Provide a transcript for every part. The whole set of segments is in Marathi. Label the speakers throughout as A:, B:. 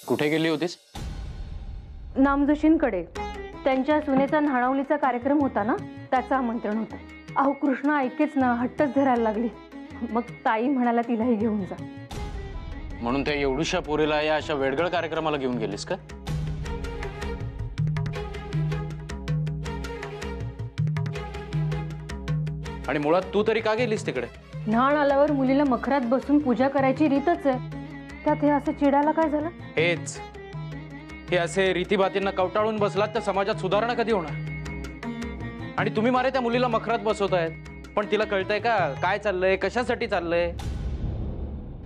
A: कुठे गेली होतीस?
B: नामजोशींकडे. त्यांच्या सुनेचा न्हाणवलीचा कार्यक्रम होता ना, त्याचं आमंत्रण होतं. अहो कृष्णा ऐकेच ना, हट्टच धरायला लागली. मग ताई म्हणाला तिलाही घेऊन जा.
A: म्हणून त्या एवढ्याशा पोरीला या अशा वेडगळ कार्यक्रमाला घेऊन गेलीस का? आणि मुळात तू तरी का गेलीस तिकडे?
B: न्हाण आल्यावर मुलीला मखरात बसून पूजा करायची रीतच आहे. त्यात हे असं चिडायला काय झालं?
A: हेच, हे असे रीतीभातींना कवटाळून बसलात तर समाजात सुधारणा कधी होणार? आणि तुम्ही मारे त्या मुलीला मखरात बसवतायत, पण तिला कळतंय का काय चाललंय, कशासाठी चाललंय?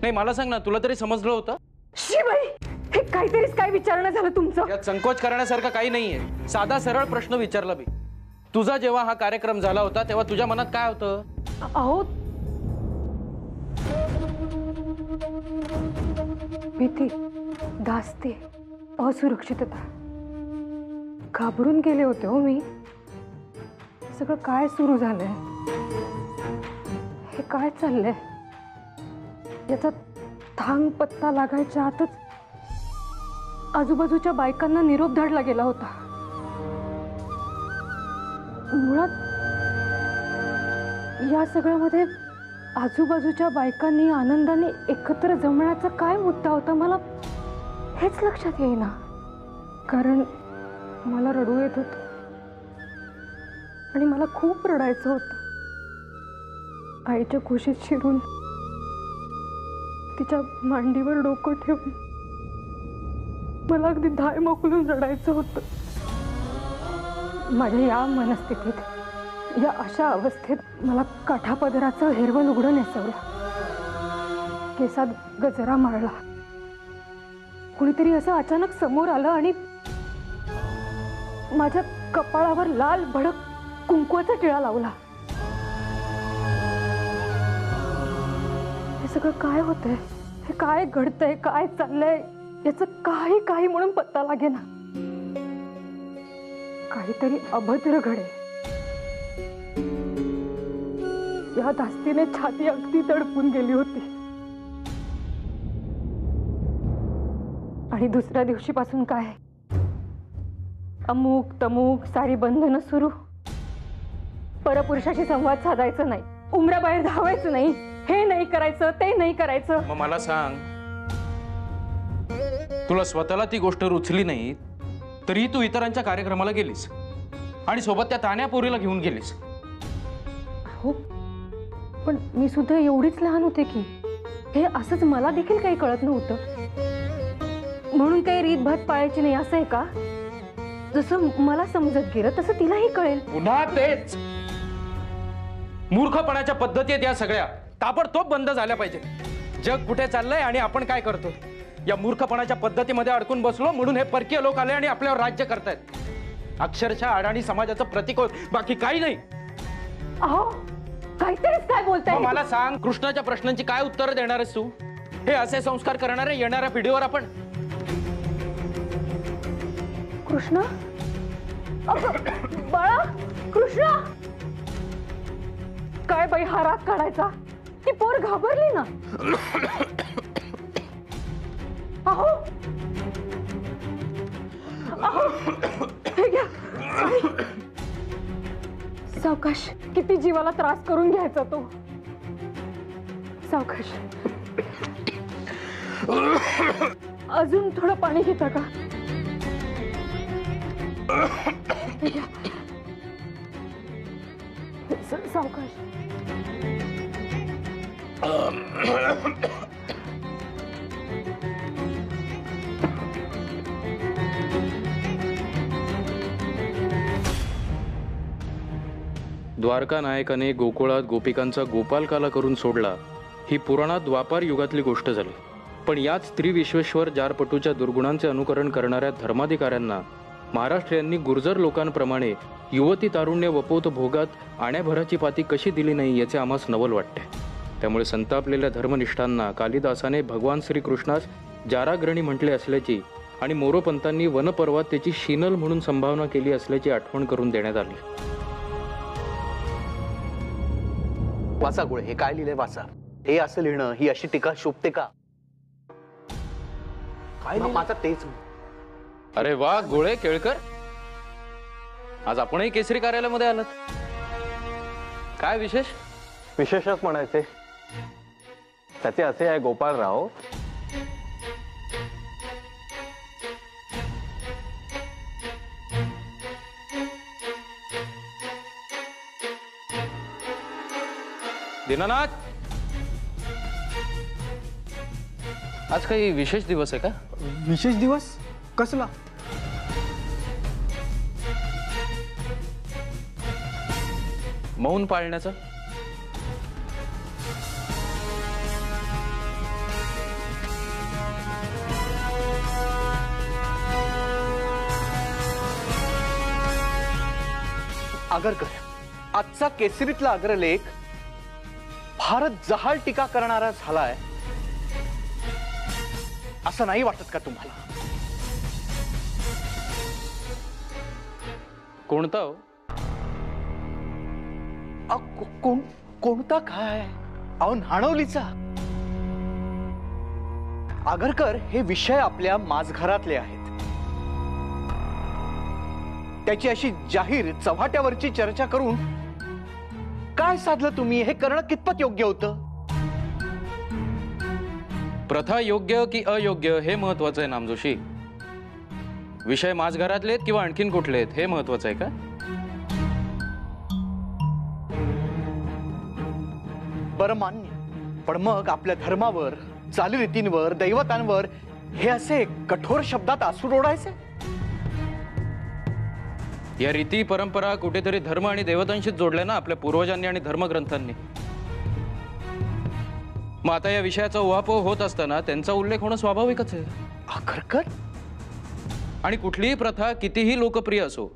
A: नाही मला सांग ना, तुला तरी समजलं होतं?
B: शिबाई, हे काहीतरीच काय विचारणं झालं तुमचं?
A: यात संकोच करण्यासारखं काही नाहीये. साधा सरळ प्रश्न विचारला मी. तुझा जेव्हा हा कार्यक्रम झाला होता तेव्हा तुझ्या मनात काय होतं?
B: अहो भीती, धास्ती, असुरक्षितता. घाबरून गेले होते हो मी. सगळं काय सुरू झालंय, हे काय चाललंय याचा थांग पत्ता लागायच्या आतच आजूबाजूच्या बायकांना निरोप धाडला गेला होता. मुळात या सगळ्यामध्ये आजूबाजूच्या बायकांनी आनंदाने एकत्र जमण्याचा काय मुद्दा होता, मला हेच लक्षात येईना. कारण मला रडू येत होतं आणि मला खूप रडायचं होतं. आईच्या कुशीत शिरून तिच्या मांडीवर डोकं ठेवून मला अगदी धाय मोकलून रडायचं होतं. माझ्या या मनस्थितीत, या अशा अवस्थेत मला काठापदराचं हेरवल उघडं नेसवलं, केसात गजरा मारला. कुणीतरी असं अचानक समोर आलं आणि माझ्या कपाळावर लाल भडक कुंकवाचा टिळा लावला. हे सगळं काय होतंय, हे काय घडतंय, काय चाललंय याचं काही म्हणून पत्ता लागेना. काहीतरी अभद्र घडे. या धास्तीने छाती अगदी तडपून गेली होती. आणि दुसऱ्या दिवशीपासून काय, अमुक तमुक सारी बंधनं सुरू. परपुरुषाशी संवाद साधायचं नाही, उमराबाहेर धावायचं नाही, हे नाही करायचं, ते नाही करायचं.
A: मग मला सांग, तुला स्वतःला ती गोष्ट रुचली नाही तरी तू इतरांच्या कार्यक्रमाला गेलीस आणि सोबत त्या तान्या पोरीला घेऊन गेलीस.
B: हो, पण मी सुद्धा एवढीच लहान होते की हे असंच मला देखील काही कळत नव्हतं. म्हणून काही रीतभात पाळायची नाही असं आहे का? जसं मला समजत गेलं तसं तिलाही कळेल.
A: पुन्हा तेच मूर्खपणाच्या पद्धती आहेत या सगळ्या, ताबडतोब बंद झाल्या पाहिजे. जग कुठे चाललंय आणि आपण काय करतो या मूर्खपणाच्या पद्धतीमध्ये अडकून बसलो म्हणून हे परकीय लोक आले आणि आपल्यावर राज्य करतायत. अक्षरशः अडाणी समाजाचं प्रतीक, बाकी काही नाही.
B: अहो काहीतरीच काय बोलताय?
A: मला सांग, कृष्णाच्या प्रश्नांची काय उत्तर देणार आहेस तू? हे असे संस्कार करणारे येणाऱ्या पिढीवर आपण?
B: कृष्णा, बाळा, कृष्णा, काय बाई हा राग काढायचा? ती पोर घाबरली ना. अहो अहो, हे घ्या. सावकाश, किती जीवाला त्रास करून घ्यायचा तो. सावकाश. अजून थोडं पाणी घेता का? सावकाश.
A: द्वारका नायकाने गोकुळात गोपिकांचा गोपालकाला करून सोडला ही पुराणात द्वापार युगातली गोष्ट झाली. पण याच स्त्री विश्वेश्वर जारपटूच्या दुर्गुणांचे अनुकरण करणाऱ्या धर्माधिकाऱ्यांना महाराष्ट्रीयांनी गुर्जर लोकांप्रमाणे युवती तारुण्य वपोत भोगात आण्याभराची पाती कशी दिली नाही याचे आम्हास नवल वाटते. त्यामुळे संतापलेल्या धर्मनिष्ठांना कालिदासाने भगवान श्रीकृष्णास जाराग्रणी म्हटले असल्याची आणि मोरोपंतांनी वनपर्वात त्याची शीनल म्हणून संभावना केली असल्याची आठवण करून देण्यात आली.
C: वाचा गोळे, हे काय लिहिले वाचा. हे असं लिहिणं, ही अशी टीका शोभते का? काय माझा तेच.
A: अरे वा गोळे केळकर, आज आपणही केसरी कार्यालयामध्ये आलात. काय विशेष?
D: विशेषच म्हणायचे. त्याचे असे आहे गोपाळराव,
A: दीनानाथ, आज काही विशेष दिवस आहे का?
E: विशेष दिवस कसला?
A: मौन पाळण्याचा.
C: आगरकर, आजचा केसरीतला अग्रलेख फारच जहाल टीका करणारा झालाय, असं नाही वाटत का तुम्हाला?
A: कोणता हो?
C: कोणता काय? अहो नाणवलीचा. आगरकर, हे विषय आपल्या माझघरातले आहेत. त्याची अशी जाहीर चव्हाट्यावरची चर्चा करून काय साधलं तुम्ही? हे करणं कितपत योग्य होतं?
A: प्रथा योग्य की अयोग्य हे महत्वाचं आहे नामजोशी. विषय माझघरातले आहेत किंवा आणखीन कुठले आहेत हे महत्वाचं आहे का?
C: बरं मान्य, पण मग आपल्या धर्मावर, चालीरीतींवर, दैवतांवर हे असे कठोर शब्दात आसूड ओढायचे?
A: या रीती परंपरा कुठेतरी धर्म आणि देवतांशीच जोडल्या ना आपल्या पूर्वजांनी आणि धर्मग्रंथांनी. मग आता या विषयाचा उहापोह होत असताना त्यांचा उल्लेख होणं स्वाभाविकच आहे.
C: आगरकर,
A: आणि कुठलीही प्रथा कितीही लोकप्रिय असो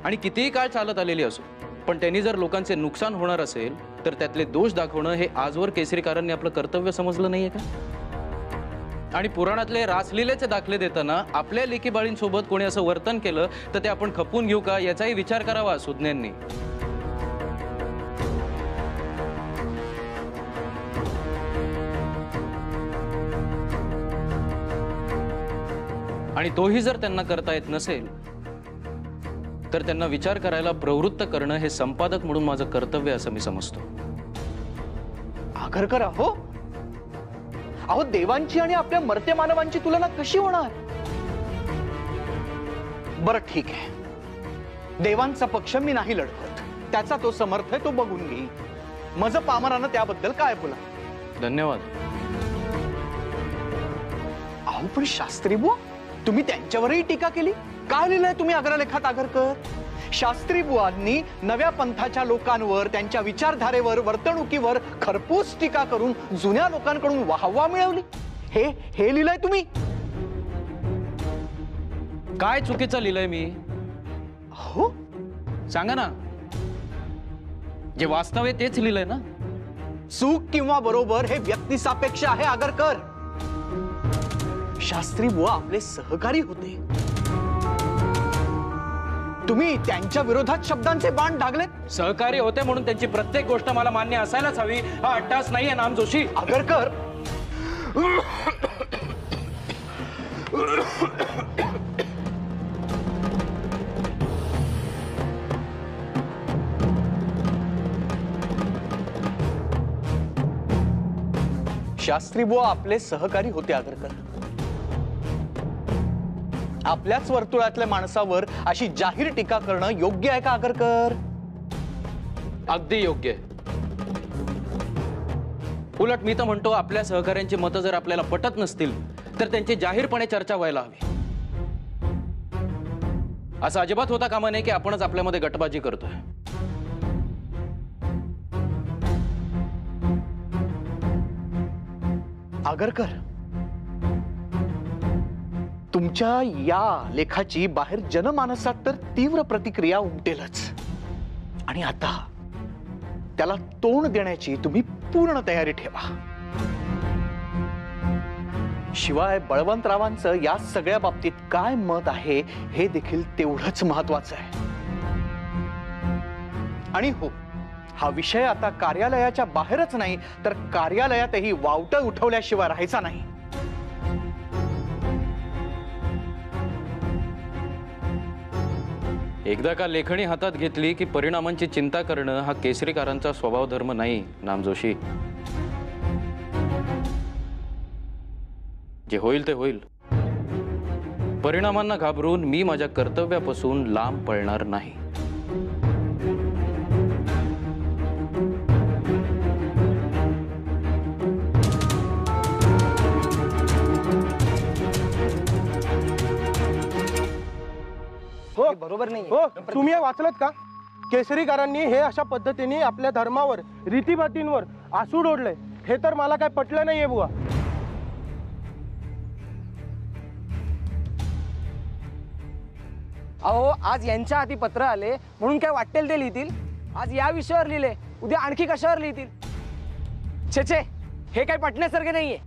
A: आणि कितीही काळ चालत आलेली असो, पण त्यांनी जर लोकांचे नुकसान होणार असेल तर त्यातले दोष दाखवणं हे आजवर केसरीकारांनी आपलं कर्तव्य समजलं नाहीये का? आणि पुराणातले रासलीलेचे दाखले देताना आपल्या लेकी बाळींसोबत कोणी असं वर्तन केलं तर ते आपण खपवून घेऊ का याचाही विचार करावा सुज्ञांनी. आणि तोही जर त्यांना करता येत नसेल तर त्यांना विचार करायला प्रवृत्त करणं हे संपादक म्हणून माझं कर्तव्य असं मी समजतो.
C: आगरकर, अहो देवांची आणि आपल्या मर्त्य मानवांची तुलना कशी होणार? बरं ठीक आहे, देवांचा पक्ष मी नाही लढवत, त्याचा तो समर्थ आहे तो बघून घेई. माझं पामरानं त्याबद्दल काय बोला.
A: धन्यवाद.
C: अहो पण शास्त्री बुवा, तुम्ही त्यांच्यावरही टीका केली. काय लिहिलंय तुम्ही अग्रलेखात आगरकर? शास्त्री बुवांनी नव्या पंथाच्या लोकांवर, त्यांच्या विचारधारेवर, वर्तणुकीवर खरपूस टीका करून जुन्या लोकांकडून वाहवा मिळवली. हे लिहिलंय तुम्ही?
A: काय चुकीचं लिहिलंय मी?
C: हो
A: सांगा ना. जे वास्तव आहे तेच लिहिलंय ना.
C: चूक किंवा बरोबर हे व्यक्तिसापेक्ष आहे आगरकर. शास्त्री बुवा आपले सहकारी होते, तुम्ही त्यांच्या विरोधात शब्दांचे बाण डागले.
A: सहकारी होते म्हणून त्यांची प्रत्येक गोष्ट मला मान्य असायलाच हवी हा अट्टास नाहीये नामजोशी.
C: आगरकर, शास्त्री बुवा आपले सहकारी होते आगरकर. आपल्याच वर्तुळातल्या माणसावर अशी जाहीर टीका करणं योग्य आहे का आगरकर?
A: अगदी योग्य. उलट मी तर म्हणतो आपल्या सहकाऱ्यांची मतं जर आपल्याला पटत नसतील तर त्यांची जाहीरपणे चर्चा व्हायला हवी. असं अजिबात होता कामा नये की आपणच आपल्यामध्ये गटबाजी करतोय.
C: आगरकर, तुमच्या या लेखाची बाहेर जनमानसात तर तीव्र प्रतिक्रिया उमटेलच, आणि आता त्याला तोंड देण्याची तुम्ही पूर्ण तयारी ठेवा. शिवाय बळवंतरावांचं या सगळ्या बाबतीत काय मत आहे हे देखील तेवढंच महत्वाचं आहे. आणि हो, हा विषय आता कार्यालयाच्या बाहेरच नाही तर कार्यालयातही वावटं उठवल्याशिवाय राहायचा नाही.
A: एकदा का लेखणी हातात घेतली की परिणामांची चिंता करणं हा केसरीकारांचा स्वभाव धर्म नाही नामजोशी. जे होईल ते होईल. परिणामांना घाबरून मी माझ्या कर्तव्यापासून लांब पळणार नाही.
E: हो बरोबर नाही. हो तुम्ही हे वाचलत का? केसरीकारांनी हे अशा पद्धतीने आपल्या धर्मावर रीतीभातींवर आसूड ओढलंय. हे तर मला काय पटलं नाहीये बुवा.
F: अहो आज यांच्या हाती पत्र आले म्हणून काय वाटेल ते लिहितील. आज या विषयावर लिहिले, उद्या आणखी कशावर लिहितील. छे छे, हे काही पटण्यासारखे नाहीये.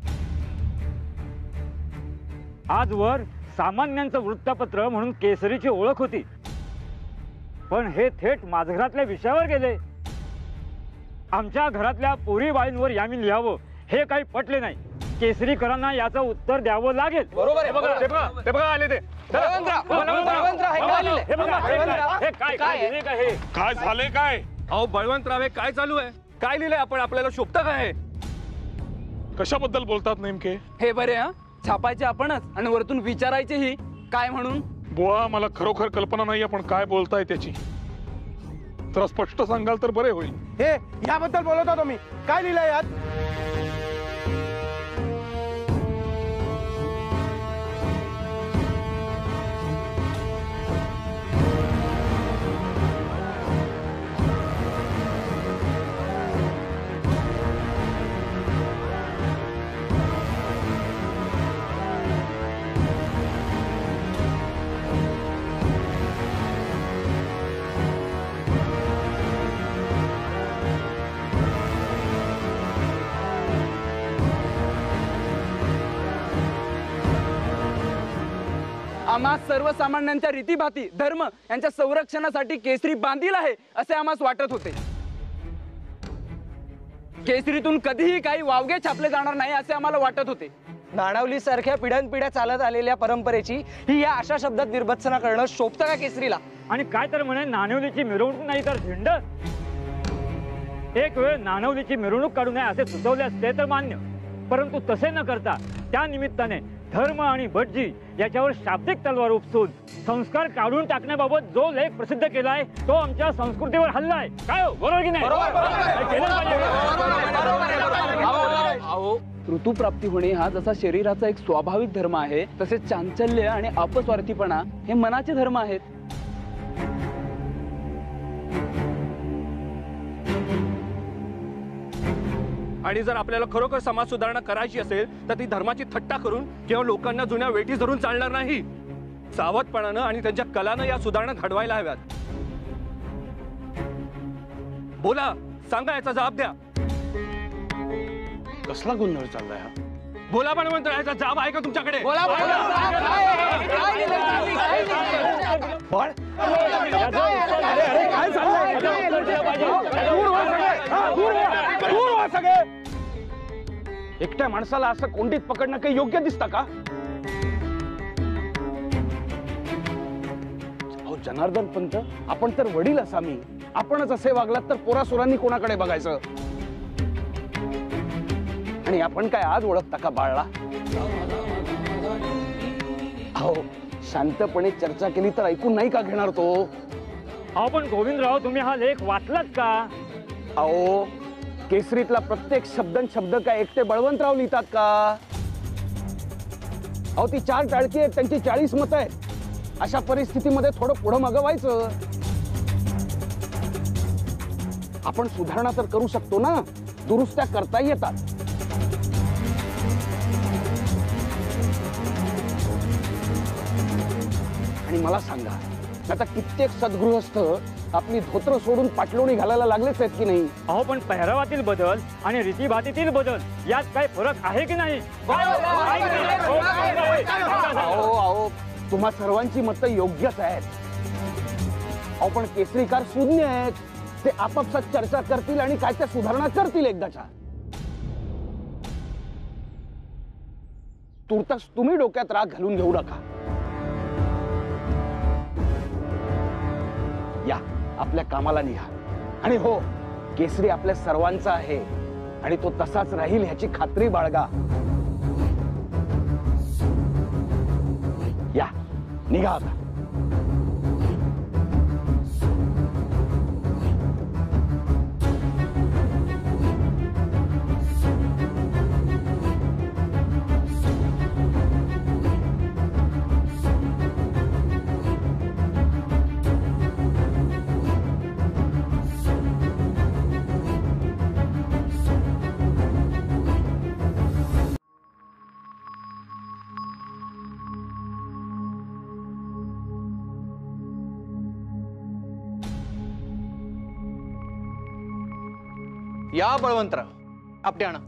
G: आजवर सामान्यांचं वृत्तपत्र म्हणून केसरीची ओळख होती, पण हे थेट माझ्या घरातल्या विषयावर गेले. आमच्या घरातल्या पोरी बाळींवर यामी लिहावं हे काही पटले नाही. केसरीकरांना याचं उत्तर द्यावं लागेल.
F: बरोबर आहे.
G: ते बघा आले ते.
H: काय झाले काय? अहो बळवंतराव हे काय चालू आहे? काय लिहिलंय आपण? आपल्याला शोभतं काय? कशाबद्दल बोलतात नेमके?
F: हे बरे हा, छापायचे आपणच आणि वरतून विचारायचेही काय म्हणून.
H: बुवा मला खरोखर कल्पना नाही आपण काय बोलताय त्याची. तर स्पष्ट सांगाल तर बरे होईल.
E: हे याबद्दल बोलत होतो मी. काय लिहिलंय यात?
F: आम्हा सर्वसामान्यांच्या रीतीभाती धर्म यांच्या संरक्षणासाठी केसरी बांधील आहे असे आम्हास वाटत होते. केसरीतून कधीही काही वावगे छापले जाणार नाही असे आम्हाला वाटत होते. नाणावली सारख्या पिढ्यानपिढ्या चालत आलेल्या परंपरेची ही या अशा शब्दात निर्भत्सना करणं शोभतं का केसरीला?
G: आणि काय तर म्हणे नाणवलीची मिरवणूक नाही तर झेंड. एक वेळ नाणवलीची मिरवणूक काढू नये असे सुचवले असते तर मान्य, परंतु तसे न करता त्या निमित्ताने धर्म आणि भटजी याच्यावर शाब्दिक तलवार उपसून संस्कार काढून टाकण्याबाबत जो लेख प्रसिद्ध केलाय तो आमच्या संस्कृतीवर हल्ला आहे. काय हो, बरोबर की नाही?
F: अहो ऋतुप्राप्ती होणे हा जसा शरीराचा एक स्वाभाविक धर्म आहे, तसेच चांचल्य आणि अपस्वार्थीपणा हे मनाचे धर्म आहेत.
H: आणि जर आपल्याला खरोखर समाज सुधारणा करायची असेल तर ती धर्माची थट्टा करून किंवा लोकांना जुन्या वेठी धरून चालणार नाही. सावधपणानं आणि त्यांच्या कलानं या सुधारणा घडवायला हव्यात. बोला, सांगा, याचा जबाब द्या. कसला गोंधळ चाललाय हा? बोला बळवंत, याचा जबाब आहे का तुमच्याकडे?
E: एकट्या माणसाला असं कोंडीत पकडणं काही योग्य दिसतं का? अहो जनार्दन पंत, आपण तर वडील असा मी, आपणच असे वागलात तर पोरासुरांनी कोणाकडे बघायचं? आणि आपण काय आज ओळखता का बाळला? अहो शांतपणे चर्चा केली तर ऐकून नाही का घेणार तो?
G: अहो पण गोविंदराव, तुम्ही हा लेख वाचलात का?
E: अहो केसरीतला प्रत्येक शब्द काय एकटे बळवंतराव लिहितात का? अहो ती 4 टाळकी आहेत, त्यांची 40 मतं आहेत. अशा परिस्थितीमध्ये थोडं पुढं मागं व्हायचं. आपण सुधारणा तर करू शकतो ना, दुरुस्त्या करता येतात. आणि मला सांगा, आता कित्येक सद्गृहस्थ आपली धोत्र सोडून पाटलोणी घालायला लागलेच आहेत की नाही?
G: अहो पण पेहरावातील बदल आणि रीतीभातीतील बदल यात काय फरक आहे की नाही?
E: अहो अहो तुम्हा सर्वांची मतं योग्यच आहेत. अहो पण केसरीकार सुज्ञ आहेत. ते आपापसात चर्चा करतील आणि काय त्या सुधारणा करतील एकदाच्या. तुर्तास तुम्ही डोक्यात राग घालून घेऊ नका.
F: आपल्या कामाला निघा. आणि हो, केसरी आपल्या सर्वांचा आहे आणि तो तसाच राहील ह्याची खात्री बाळगा. या, निघा आता.
C: या बळवंतराव, आपटे आणा.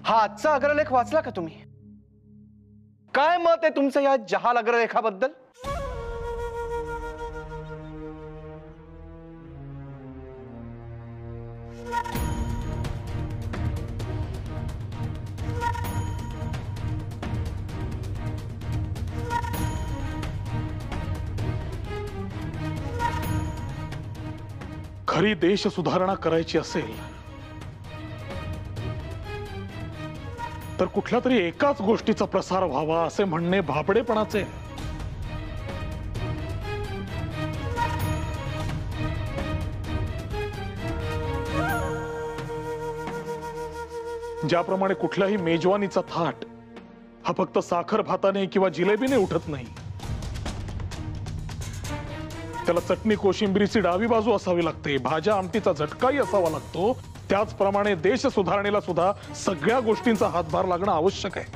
C: हा आजचा अग्रलेख वाचला का तुम्ही? काय मत आहे तुमचं या जहाल अग्रलेखाबद्दल?
I: खरी देश सुधारणा करायची असेल तर कुठल्या तरी एकाच गोष्टीचा प्रसार व्हावा असे म्हणणे भाबडेपणाचे. ज्याप्रमाणे कुठल्याही मेजवानीचा थाट हा फक्त साखर भाताने किंवा जिलेबीने उठत नाही, त्याला चटणी कोशिंबिरीची डावी बाजू असावी लागते, भाज्या आमटीचा झटकाही असावा लागतो. त्याचप्रमाणे देश सुधारणेला सुद्धा सगळ्या गोष्टींचा हातभार लागणं आवश्यक आहे.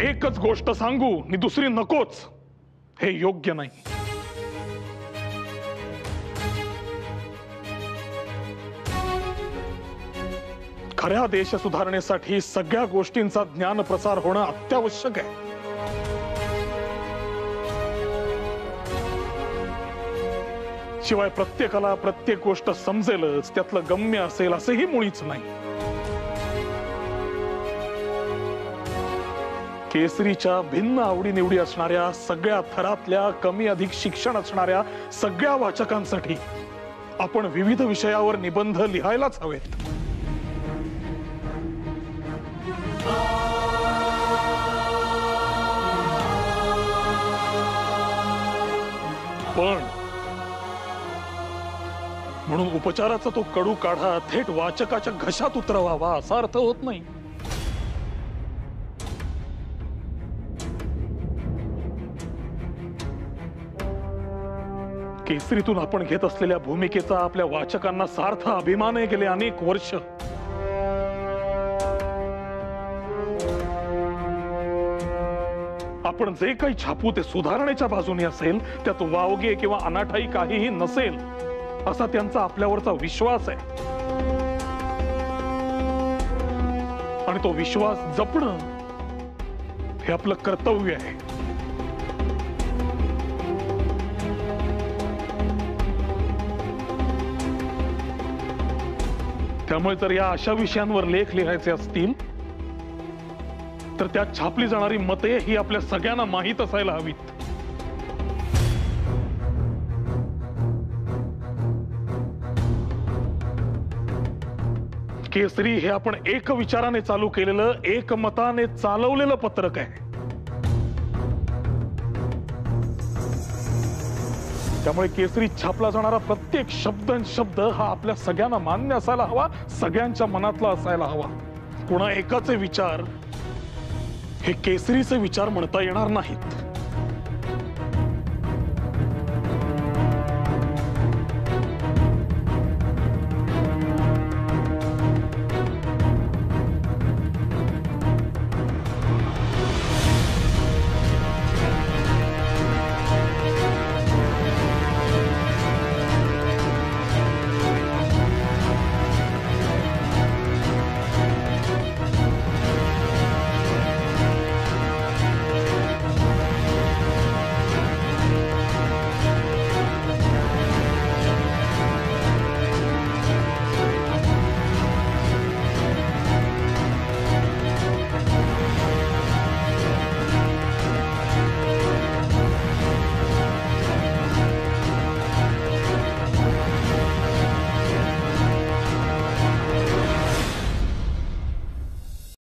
I: एकच गोष्ट सांगू आणि दुसरी नकोच, हे योग्य नाही. खऱ्या देश सुधारणेसाठी सगळ्या गोष्टींचा ज्ञान प्रसार होणं अत्यावश्यक आहे. शिवाय प्रत्येकाला प्रत्येक गोष्ट समजेलच, त्यातलं गम्य असेल असेही मुळीच नाही. केसरीच्या भिन्न आवडीनिवडी असणाऱ्या, सगळ्या थरातल्या, कमी अधिक शिक्षण असणाऱ्या सगळ्या वाचकांसाठी आपण विविध विषयावर निबंध लिहायलाच हवेत. पण म्हणून उपचाराचा तो कडू काढा थेट वाचकाच्या घशात उतरवावा असा अर्थ होत नाही. केसरीतून आपण घेत असलेल्या भूमिकेचा आपल्या वाचकांना सार्थ अभिमान आहे. गेले अनेक वर्ष आपण जे काही छापू ते सुधारणेच्या बाजूने असेल, त्यात वावगे किंवा अनाठाई काहीही नसेल असा त्यांचा आपल्यावरचा विश्वास आहे. आणि तो विश्वास जपणं हे आपलं कर्तव्य आहे. त्यामुळे जर या अशा विषयांवर लेख लिहायचे असतील तर त्यात छापली जाणारी मते ही आपल्या सगळ्यांना माहीत असायला हवीत. केसरी हे आपण एक विचाराने चालू केलेलं, एकमताने चालवलेलं पत्रक आहे. त्यामुळे केसरीत छापला जाणारा प्रत्येक शब्द हा आपल्या सगळ्यांना मान्य असायला हवा, सगळ्यांच्या मनातला असायला हवा. कुणा एकाचे विचार हे केसरीचे विचार म्हणता येणार नाहीत.